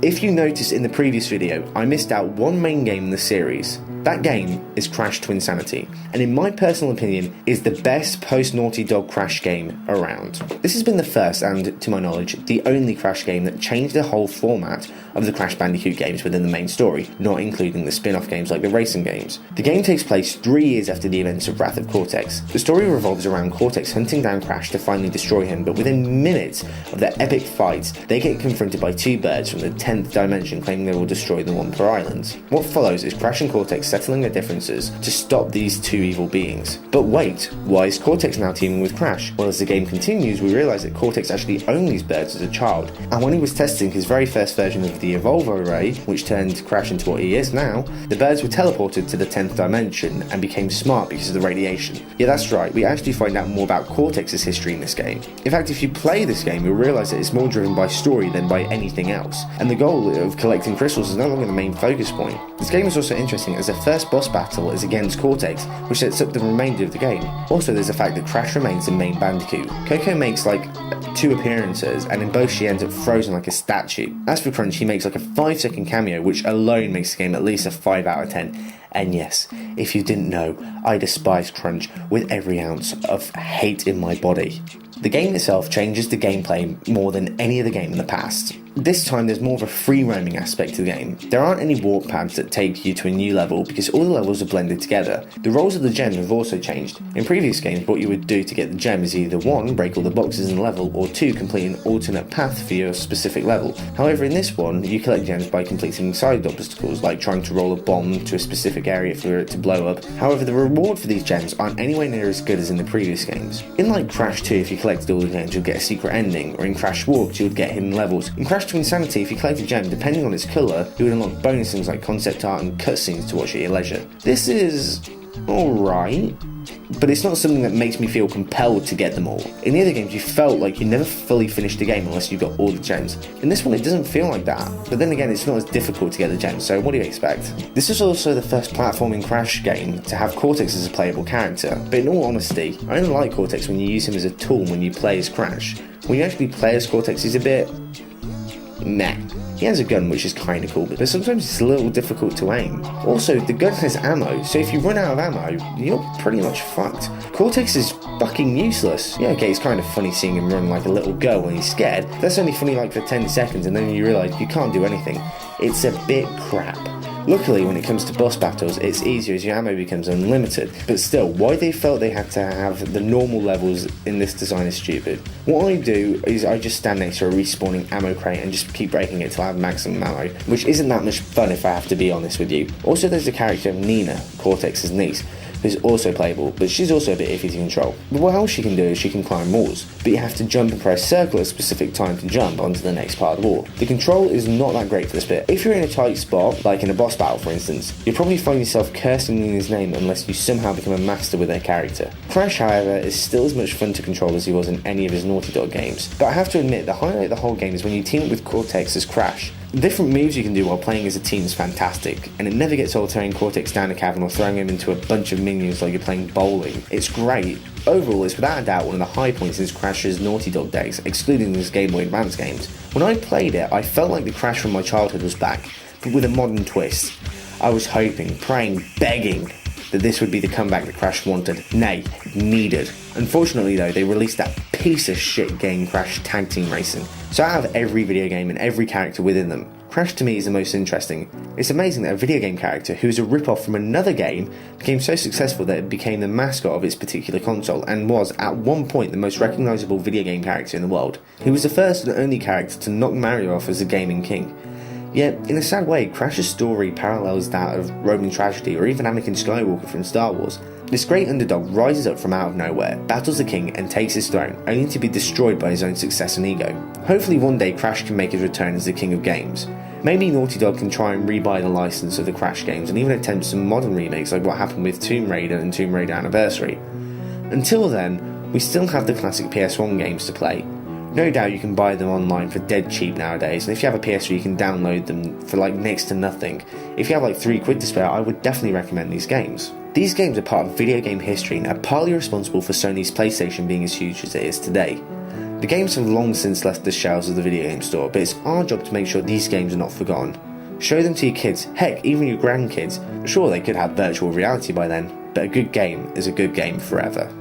If you noticed in the previous video, I missed out one main game in the series. That game is Crash Twinsanity, and in my personal opinion, is the best post-Naughty Dog Crash game around. This has been the first, and to my knowledge, the only Crash game that changed the whole format of the Crash Bandicoot games within the main story, not including the spin-off games like the racing games. The game takes place 3 years after the events of Wrath of Cortex. The story revolves around Cortex hunting down Crash to finally destroy him, but within minutes of their epic fight, they get confronted by 2 birds from the 10th dimension claiming they will destroy them on per island. What follows is Crash and Cortex settling their differences to stop these 2 evil beings. But wait, why is Cortex now teaming with Crash? Well, as the game continues, we realise that Cortex actually owned these birds as a child, and when he was testing his very first version of the Evolvo Ray, which turned Crash into what he is now, the birds were teleported to the 10th dimension and became smart because of the radiation. Yeah, that's right, we actually find out more about Cortex's history in this game. In fact, if you play this game, you'll realise that it's more driven by story than by anything else, and the goal of collecting crystals is no longer the main focus point. This game is also interesting as the first boss battle is against Cortex, which sets up the remainder of the game. Also, there's the fact that Crash remains the main Bandicoot. Coco makes like 2 appearances, and in both she ends up frozen like a statue. As for Crunch, he makes like a 5-second cameo, which alone makes the game at least a 5 out of 10. And yes, if you didn't know, I despise Crunch with every ounce of hate in my body. The game itself changes the gameplay more than any other game in the past. This time there's more of a free roaming aspect to the game. There aren't any warp pads that take you to a new level because all the levels are blended together. The roles of the gems have also changed. In previous games, what you would do to get the gem is either 1, break all the boxes in the level, or 2, complete an alternate path for your specific level. However, in this one, you collect gems by completing side obstacles, like trying to roll a bomb to a specific area for it to blow up. However, the reward for these gems aren't anywhere near as good as in the previous games. In like Crash 2, if you collected all the gems, you'll get a secret ending, or in Crash Warped, you would get hidden levels. In Crash Twinsanity, if you collect a gem, depending on its colour, you would unlock bonus things like concept art and cutscenes to watch at your leisure. This is alright, but it's not something that makes me feel compelled to get them all. In the other games, you felt like you never fully finished the game unless you got all the gems. In this one, it doesn't feel like that, but then again, it's not as difficult to get the gems, so what do you expect? This is also the first platforming Crash game to have Cortex as a playable character, but in all honesty, I only like Cortex when you use him as a tool when you play as Crash. When you actually play as Cortex, he's a bit meh. He has a gun which is kinda cool, but sometimes it's a little difficult to aim. Also, the gun has ammo, so if you run out of ammo, you're pretty much fucked. Cortex is fucking useless. Yeah, okay, it's kind of funny seeing him run like a little girl when he's scared. That's only funny like for 10 seconds and then you realise you can't do anything. It's a bit crap. Luckily, when it comes to boss battles, it's easier as your ammo becomes unlimited, but still, why they felt they had to have the normal levels in this design is stupid. What I do is I just stand next to a respawning ammo crate and just keep breaking it till I have maximum ammo, which isn't that much fun if I have to be honest with you. Also, there's the character of Nina, Cortex's niece, who's also playable, but she's also a bit iffy to control. But what else she can do is she can climb walls, but you have to jump and press circle at a specific time to jump onto the next part of the wall. The control is not that great for this bit. If you're in a tight spot, like in a boss battle for instance, you'll probably find yourself cursing Nina's name unless you somehow become a master with their character. Crash, however, is still as much fun to control as he was in any of his Naughty Dog games, but I have to admit the highlight of the whole game is when you team up with Cortex as Crash. The different moves you can do while playing as a team is fantastic, and it never gets old tearing Cortex down a cavern or throwing him into a bunch of minions like you're playing bowling. It's great. Overall, it's without a doubt one of the high points since Crash's Naughty Dog days, excluding his Game Boy Advance games. When I played it, I felt like the Crash from my childhood was back, but with a modern twist. I was hoping, praying, begging that this would be the comeback that Crash wanted, nay, needed. Unfortunately though, they released that piece of shit game Crash Tag Team Racing. So out of every video game and every character within them, Crash to me is the most interesting. It's amazing that a video game character who is a rip-off from another game became so successful that it became the mascot of its particular console and was at one point the most recognisable video game character in the world. He was the first and only character to knock Mario off as a gaming king. Yet, in a sad way, Crash's story parallels that of Roman tragedy or even Anakin Skywalker from Star Wars. This great underdog rises up from out of nowhere, battles the king and takes his throne, only to be destroyed by his own success and ego. Hopefully one day Crash can make his return as the king of games. Maybe Naughty Dog can try and rebuy the license of the Crash games and even attempt some modern remakes like what happened with Tomb Raider and Tomb Raider Anniversary. Until then, we still have the classic PS1 games to play. No doubt you can buy them online for dead cheap nowadays, and if you have a PS3 you can download them for like next to nothing. If you have like £3 to spare, I would definitely recommend these games. These games are part of video game history and are partly responsible for Sony's PlayStation being as huge as it is today. The games have long since left the shelves of the video game store, but it's our job to make sure these games are not forgotten. Show them to your kids, heck, even your grandkids. Sure, they could have virtual reality by then, but a good game is a good game forever.